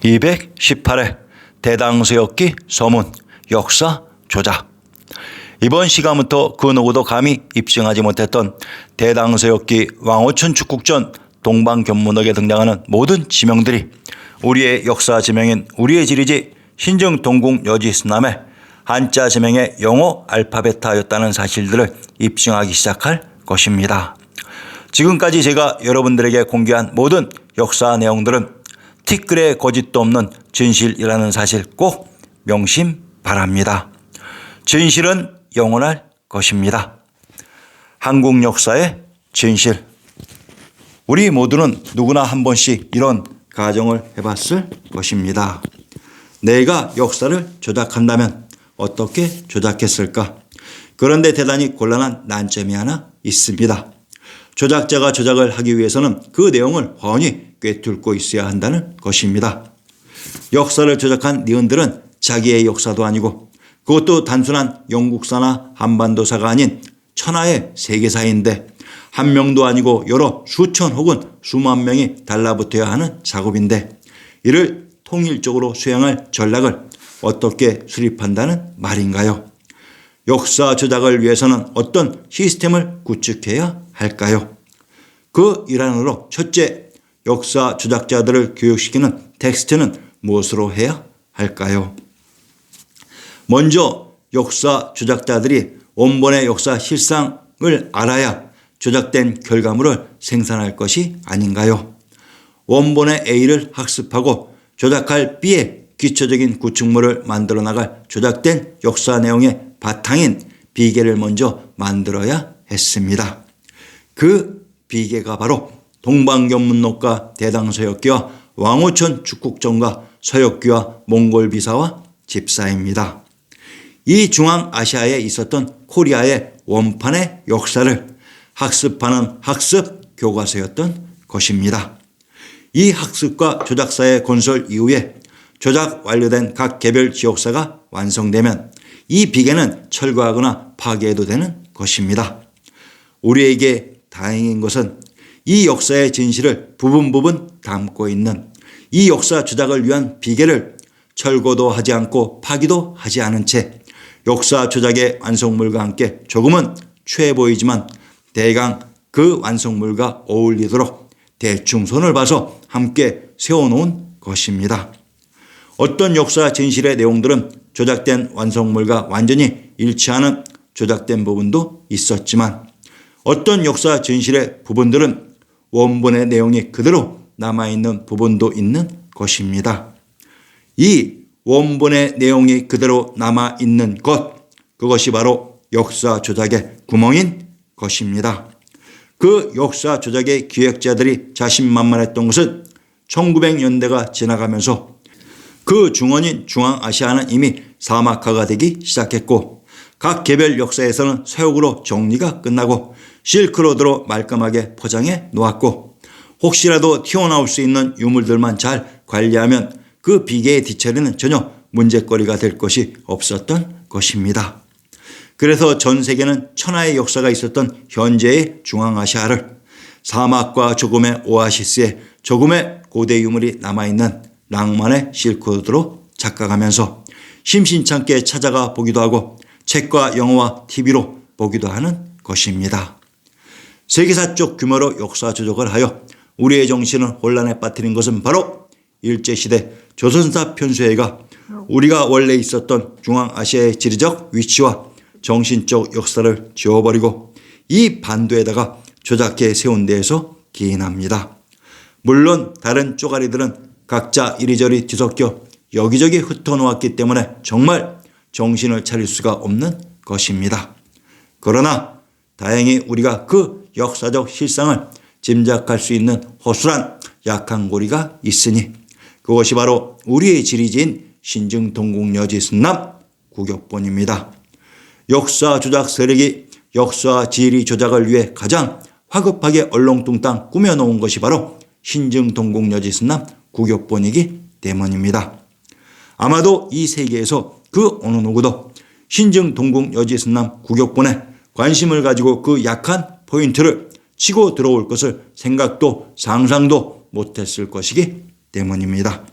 218회 대당서역기 서문 역사 조작. 이번 시간부터 그 누구도 감히 입증하지 못했던 대당서역기 왕오천 축국전 동방견문록에 등장하는 모든 지명들이 우리의 역사 지명인 우리의 지리지 신정동국 여지스남의 한자 지명의 영어 알파베타였다는 사실들을 입증하기 시작할 것입니다. 지금까지 제가 여러분들에게 공개한 모든 역사 내용들은 티끌의 거짓도 없는 진실이라는 사실 꼭 명심 바랍니다. 진실은 영원할 것입니다. 한국 역사의 진실. 우리 모두는 누구나 한 번씩 이런 가정을 해봤을 것입니다. 내가 역사를 조작한다면 어떻게 조작했을까? 그런데 대단히 곤란한 난점이 하나 있습니다. 조작자가 조작을 하기 위해서는 그 내용을 훤히 꿰뚫고 있어야 한다는 것입니다. 역사를 조작한 니은들은 자기의 역사도 아니고 그것도 단순한 영국사나 한반도사가 아닌 천하의 세계사인데 한 명도 아니고 여러 수천 혹은 수만 명이 달라붙어야 하는 작업인데 이를 통일적으로 수행할 전략을 어떻게 수립한다는 말인가요? 역사 조작을 위해서는 어떤 시스템을 구축해야 할까요? 그 일환으로 첫째, 역사 조작자들을 교육시키는 텍스트는 무엇으로 해야 할까요? 먼저 역사 조작자들이 원본의 역사 실상을 알아야 조작된 결과물을 생산할 것이 아닌가요? 원본의 A를 학습하고 조작할 B의 기초적인 구축물을 만들어 나갈 조작된 역사 내용의 바탕인 비계를 먼저 만들어야 했습니다. 그 비계가 바로 동방견문록과 대당서역기와 왕오천 축국전과 서역기와 몽골비사와 집사입니다. 이 중앙아시아에 있었던 코리아의 원판의 역사를 학습하는 학습 교과서였던 것입니다. 이 학습과 조작사의 건설 이후에 조작 완료된 각 개별 지역사가 완성되면 이 비계는 철거하거나 파괴해도 되는 것입니다. 우리에게 다행인 것은 이 역사의 진실을 부분 담고 있는 이 역사 조작을 위한 비계를 철거도 하지 않고 파기도 하지 않은 채 역사 조작의 완성물과 함께 조금은 취해 보이지만 대강 그 완성물과 어울리도록 대충 손을 봐서 함께 세워놓은 것입니다. 어떤 역사 진실의 내용들은 조작된 완성물과 완전히 일치하는 조작된 부분도 있었지만 어떤 역사 진실의 부분들은 원본의 내용이 그대로 남아있는 부분도 있는 것입니다. 이 원본의 내용이 그대로 남아있는 것, 그것이 바로 역사 조작의 구멍인 것입니다. 그 역사 조작의 기획자들이 자신만만했던 것은 1900년대가 지나가면서 그 중원인 중앙아시아는 이미 사막화가 되기 시작했고 각 개별 역사에서는 서역으로 정리가 끝나고 실크로드로 말끔하게 포장해 놓았고 혹시라도 튀어나올 수 있는 유물들만 잘 관리하면 그 비계의 뒤처리는 전혀 문제거리가 될 것이 없었던 것입니다. 그래서 전 세계는 천하의 역사가 있었던 현재의 중앙아시아를 사막과 조금의 오아시스에 조금의 고대 유물이 남아있는 낭만의 실크로드로 착각하면서 심심찮게 찾아가 보기도 하고 책과 영화와 TV로 보기도 하는 것입니다. 세계사적 규모로 역사 조작을 하여 우리의 정신을 혼란에 빠뜨린 것은 바로 일제시대 조선사 편수회가 우리가 원래 있었던 중앙아시아의 지리적 위치와 정신적 역사를 지워버리고 이 반도에다가 조작해 세운 데에서 기인합니다. 물론 다른 쪼가리들은 각자 이리저리 뒤섞여 여기저기 흩어놓았기 때문에 정말 정신을 차릴 수가 없는 것입니다. 그러나 다행히 우리가 그 역사적 실상을 짐작할 수 있는 허술한 약한 고리가 있으니 그것이 바로 우리의 지리지인 신증동국여지승남 구격본입니다. 역사 조작 세력이 역사 지리 조작을 위해 가장 화급하게 얼렁뚱땅 꾸며놓은 것이 바로 신증동국여지승남 구격본이기 때문입니다. 아마도 이 세계에서 그 어느 누구도 신증동국여지승남 구격본에 관심을 가지고 그 약한 포인트를 치고 들어올 것을 생각도 상상도 못했을 것이기 때문입니다.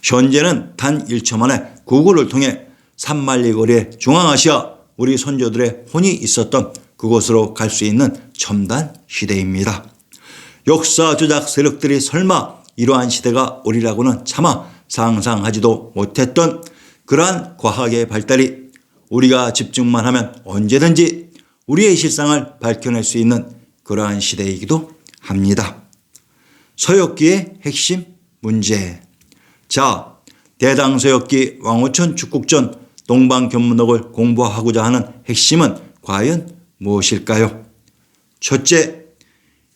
현재는 단 1초 만에 구글을 통해 산만리 거리에 중앙아시아 우리 선조들의 혼이 있었던 그곳으로 갈 수 있는 첨단 시대입니다. 역사 조작 세력들이 설마 이러한 시대가 오리라고는 차마 상상하지도 못했던 그러한 과학의 발달이 우리가 집중만 하면 언제든지 우리의 실상을 밝혀낼 수 있는 그러한 시대이기도 합니다. 서역기의 핵심 문제. 자, 대당서역기 왕호천 축국전 동방견문록을 공부하고자 하는 핵심은 과연 무엇일까요? 첫째,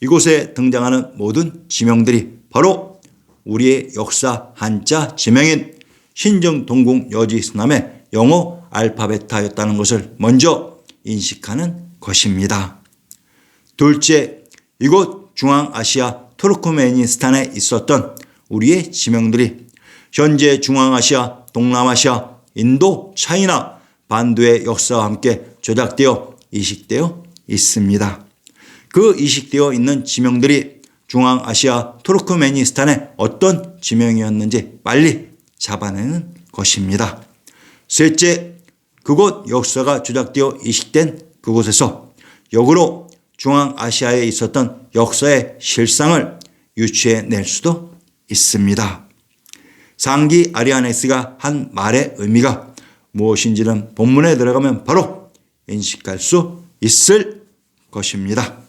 이곳에 등장하는 모든 지명들이 바로 우리의 역사 한자 지명인 신정동궁 여지스남의 영어 알파벳하였다는 것을 먼저 인식하는 것입니다. 둘째, 이곳 중앙아시아 투르크메니스탄에 있었던 우리의 지명들이 현재 중앙아시아, 동남아시아, 인도, 차이나, 반도의 역사와 함께 조작되어 이식되어 있습니다. 그 이식되어 있는 지명들이 중앙아시아 투르크메니스탄의 어떤 지명이었는지 빨리 잡아내는 것입니다. 셋째, 그곳 역사가 조작되어 이식된 그곳에서 역으로 중앙아시아에 있었던 역사의 실상을 유추해낼 수도 있습니다. 상기 아리아네스가 한 말의 의미가 무엇인지는 본문에 들어가면 바로 인식할 수 있을 것입니다.